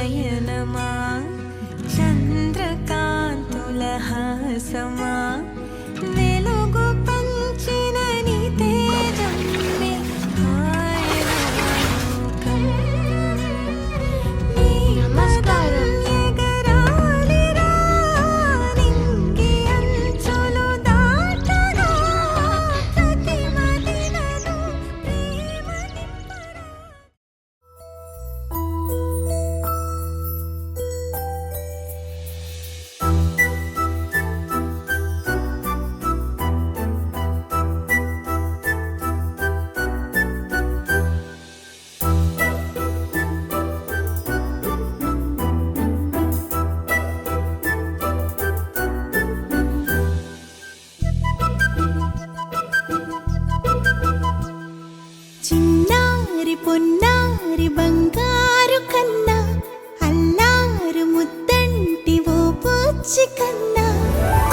నయనమా చంద్రకాంతుల హాసమా వెలుగు పంచిన నీ తేజమే ఆయన లోకం. నీ పదం ఎగరాలిరా నింగి అంచులు దాటగా ప్రతి మదిలను ప్రేమ నింపరా. చిన్నారి పొన్నారి బంగారు కన్నా అల్లారు ముద్దంటి ఓ పూచి కన్నా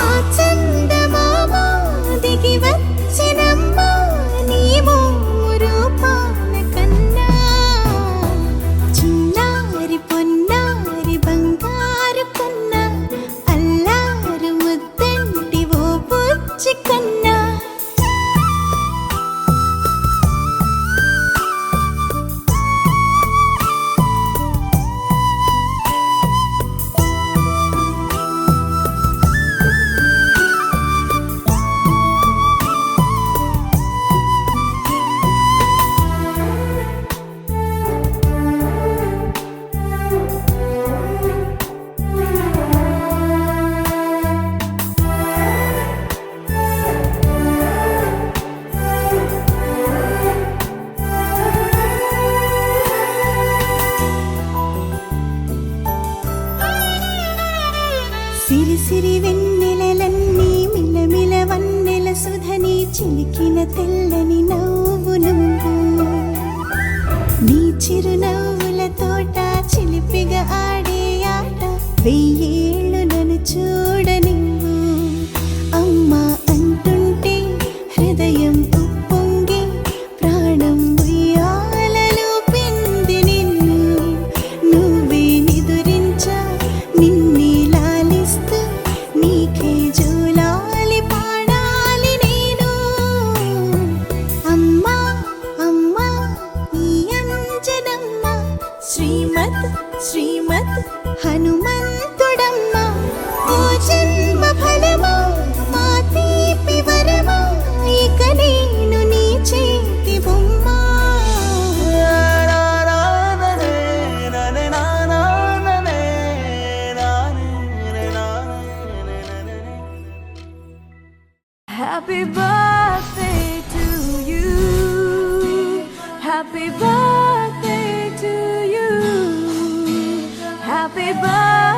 ఆ చందమామ దిగి వచ్చినమ్మా నీ రూపాల కన్నా. చిన్నారి పొన్నారి బంగారు కన్నా అల్లారు ముద్దంటి ఓ పూచి కన్నా. సిరి సిరి వెన్నెలలన్నీ మిలమిల వన్నెల సుధని చిలికిన తెల్లని నవ్వు నువ్వు. నీ చిరునవ్వుల తోట చిలిపిగా ఆడే ఆట వెయ్యేళ్ళు నన్ను చూడనివ్వు. అమ్మా అంటుంటే హృదయం ఉప్పొంగి ప్రాణం ఉయ్యాలలో పిండి నిన్ను. నువ్వే నిదురించా నిన్నే లాలిస్తూ నీకే జోలాలి పాడాలి నేను. అమ్మా అమ్మా ఈ అంజనమ్మ శ్రీమత్ శ్రీమత్ హనుమంతుడమ్మ. ఓ జన్మ ఫలమా మా తీపి వరమా ఇక నేను నీ చేతి బొమ్మ. Happy birthday to you. Happy birthday to you. Happy birthday.